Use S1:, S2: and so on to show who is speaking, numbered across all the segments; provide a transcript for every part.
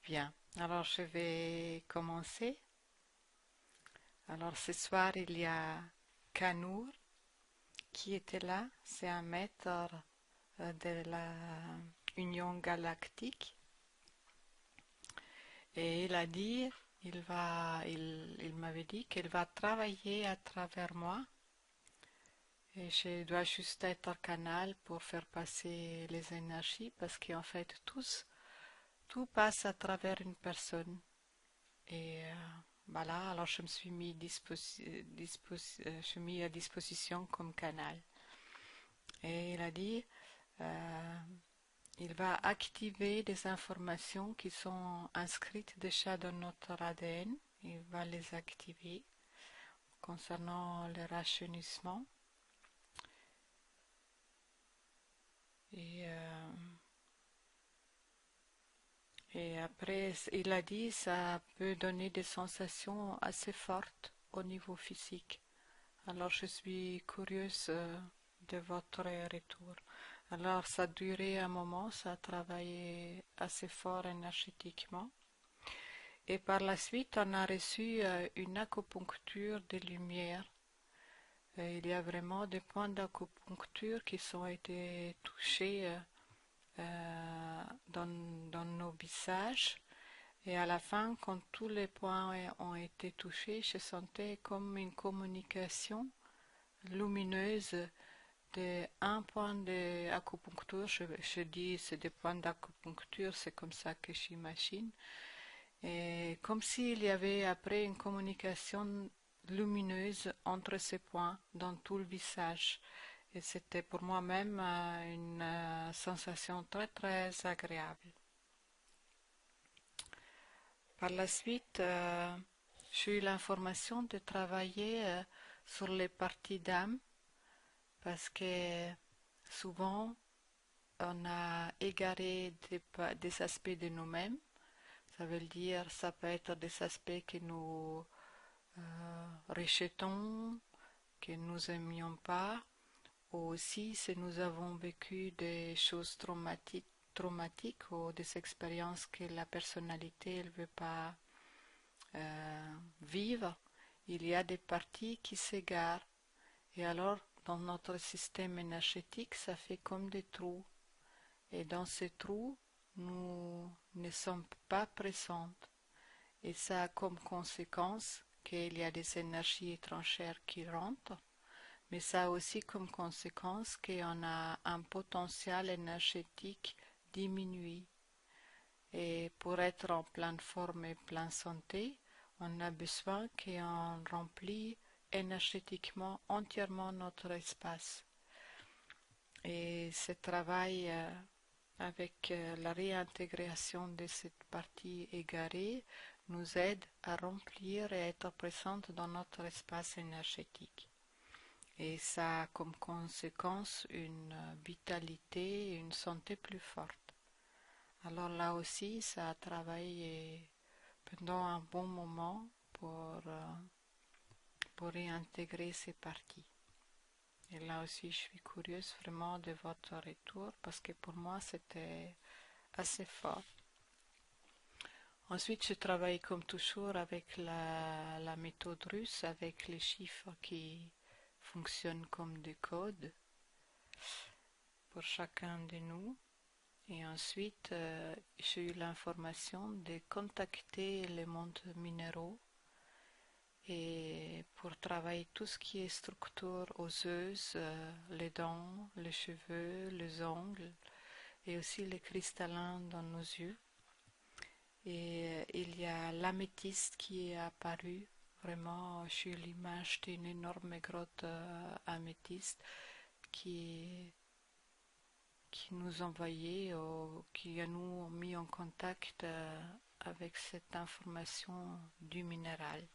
S1: Bien, alors je vais commencer. Alors ce soir, il y a Kanour qui était là. C'est un maître de la Union galactique. Et il a dit, il m'avait dit qu'il va travailler à travers moi. Et je dois juste être un canal pour faire passer les énergies parce qu'en fait, tout passe à travers une personne. Et voilà, alors je me suis je mis à disposition comme canal. Et il a dit, euh, il va activer des informations qui sont inscrites déjà dans notre ADN. Il va les activer concernant le rajeunissement. Et, euh, et après, il a dit, ça peut donner des sensations assez fortes au niveau physique. Alors je suis curieuse de votre retour. Alors ça a duré un moment, ça a travaillé assez fort énergétiquement. Et par la suite, on a reçu une acupuncture de lumière. Il y a vraiment des points d'acupuncture qui ont été touchés dans, dans nos visages. Et à la fin, quand tous les points ont été touchés, je sentais comme une communication lumineuse de un point d'acupuncture. Je dis c'est des points d'acupuncture, c'est comme ça que j'imagine. Et comme s'il y avait après une communication lumineuse entre ces points dans tout le visage. Et c'était pour moi-même une sensation très très agréable. Par la suite, j'ai eu l'information de travailler sur les parties d'âme parce que souvent on a égaré des aspects de nous-mêmes. Ça veut dire, ça peut être des aspects que nous rejetons, que nous aimions pas, ou aussi si nous avons vécu des choses traumatiques ou des expériences que la personnalité ne veut pas vivre, il y a des parties qui s'égarent. Et alors, dans notre système énergétique, ça fait comme des trous. Et dans ces trous, nous ne sommes pas présentes. Et ça a comme conséquence qu'il y a des énergies étrangères qui rentrent, mais ça a aussi comme conséquence qu'on a un potentiel énergétique diminué. Et pour être en pleine forme et pleine santé, on a besoin qu'on remplisse énergétiquement entièrement notre espace. Et ce travail avec la réintégration de cette partie égarée nous aide à remplir et être présente dans notre espace énergétique. Et ça a comme conséquence une vitalité et une santé plus forte. Alors là aussi, ça a travaillé pendant un bon moment pour réintégrer ces parties. Et là aussi, je suis curieuse vraiment de votre retour parce que pour moi, c'était assez fort. Ensuite, je travaille comme toujours avec la méthode russe, avec les chiffres qui fonctionnent comme des codes pour chacun de nous. Et ensuite, j'ai eu l'information de contacter les mondes minéraux et pour travailler tout ce qui est structure osseuse, les dents, les cheveux, les ongles et aussi les cristallins dans nos yeux. Et il y a l'améthyste qui est apparu. Vraiment, j'ai eu l'image d'une énorme grotte améthyste qui, qui nous envoyait ou qui nous mis en contact avec cette information du minéral,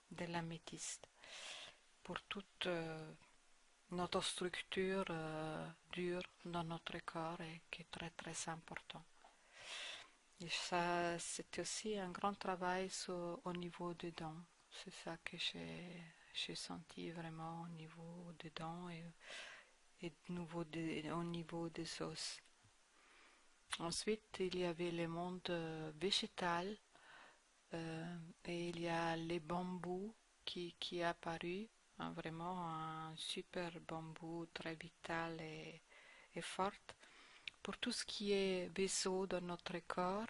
S1: de l'améthyste, pour toute notre structure dure dans notre corps et qui est très très important. Et ça, c'était aussi un grand travail au niveau des dents. C'est ça que j'ai senti vraiment au niveau des dents et au niveau des os. Ensuite, il y avait le monde végétal et il y a les bambous qui est apparu, hein, vraiment un super bambou très vital et fort pour tout ce qui est vaisseau dans notre corps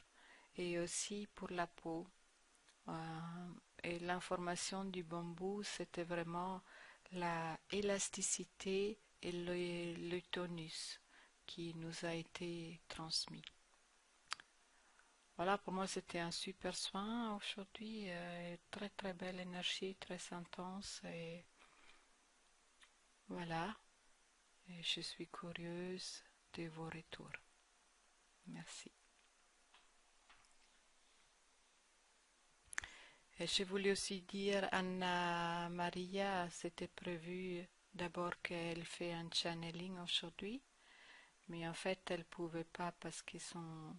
S1: et aussi pour la peau. Et l'information du bambou, c'était vraiment la élasticité et le tonus qui nous a été transmis. Voilà, pour moi, c'était un super soin aujourd'hui. Très, très belle énergie, très intense. Et voilà, et je suis curieuse de vos retours. Merci. Et je voulais aussi dire, Anna Maria, c'était prévu d'abord qu'elle fait un channeling aujourd'hui, mais en fait, elle ne pouvait pas parce que son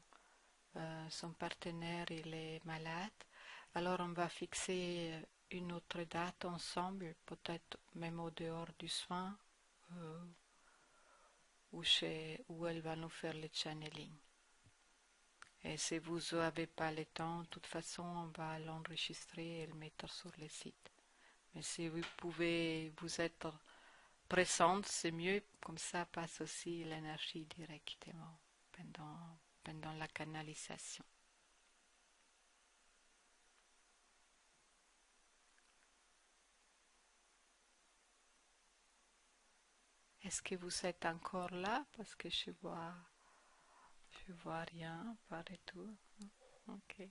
S1: partenaire il est malade. Alors, on va fixer une autre date ensemble, peut-être même au dehors du soin, euh, où elle va nous faire le channeling. Et si vous n'avez pas le temps, de toute façon, on va l'enregistrer et le mettre sur le site. Mais si vous pouvez vous être présente, c'est mieux, comme ça passe aussi l'énergie directement pendant la canalisation. Est-ce que vous êtes encore là? Parce que je vois rien pas du tout. Ok.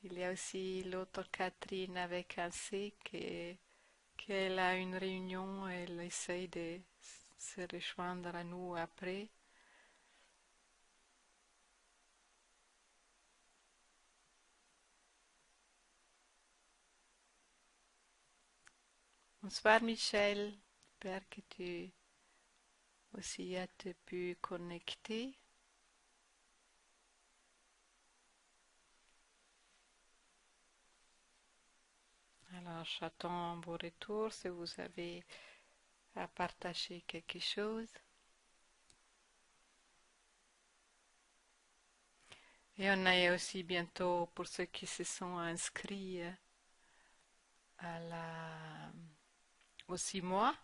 S1: Il y a aussi l'autre Catherine avec un C qu'elle a une réunion, elle essaye de se rejoindre à nous après. Bonsoir Michel, j'espère que tu aussi as pu connecter. Alors j'attends vos retours si vous avez à partager quelque chose. Et on a aussi bientôt, pour ceux qui se sont inscrits à au 6 mois,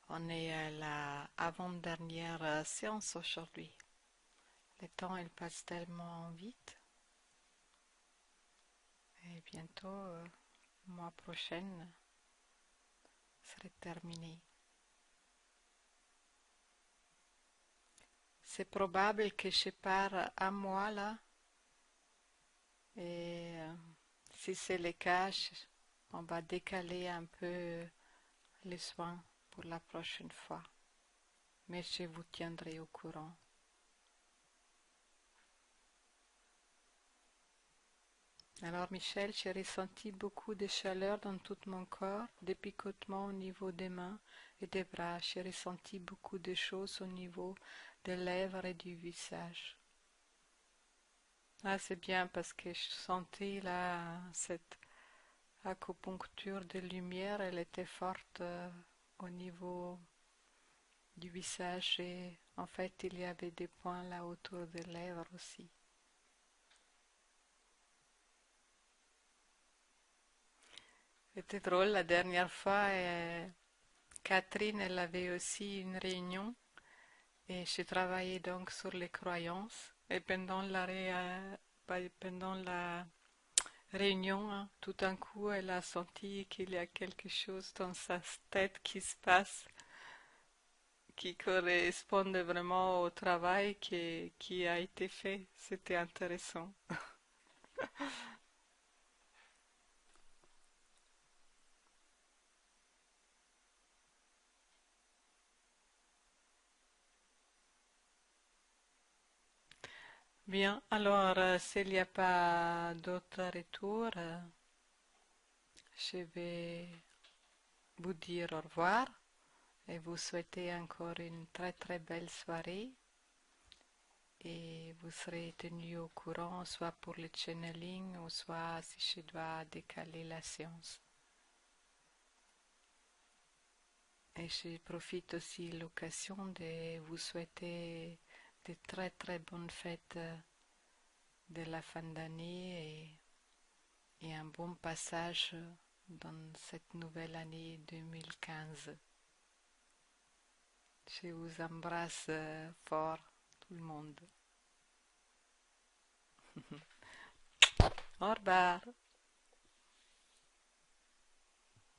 S1: on est à la avant-dernière séance aujourd'hui. Le temps, il passe tellement vite. Et bientôt, le mois prochain, serait terminé. C'est probable que je pars un mois là. Et si c'est le cas, on va décaler un peu les soins pour la prochaine fois. Mais je vous tiendrai au courant. Alors Michel, j'ai ressenti beaucoup de chaleur dans tout mon corps, des picotements au niveau des mains et des bras. J'ai ressenti beaucoup de choses au niveau des lèvres et du visage. Ah, c'est bien parce que je sentais là cette acupuncture de lumière, elle était forte au niveau du visage et en fait il y avait des points là autour des lèvres aussi. C'était drôle la dernière fois, Catherine elle avait aussi une réunion et je travaillais donc sur les croyances et pendant la réunion, hein, tout d'un coup elle a senti qu'il y a quelque chose dans sa tête qui se passe qui correspondait vraiment au travail qui a été fait. C'était intéressant. Bien, alors s'il n'y a pas d'autres retours, je vais vous dire au revoir et vous souhaiter encore une très très belle soirée et vous serez tenu au courant soit pour le channeling ou soit si je dois décaler la séance. Et je profite aussi de l'occasion de vous souhaiter de très très bonnes fêtes de la fin d'année et un bon passage dans cette nouvelle année 2015. Je vous embrasse fort, tout le monde. Au revoir.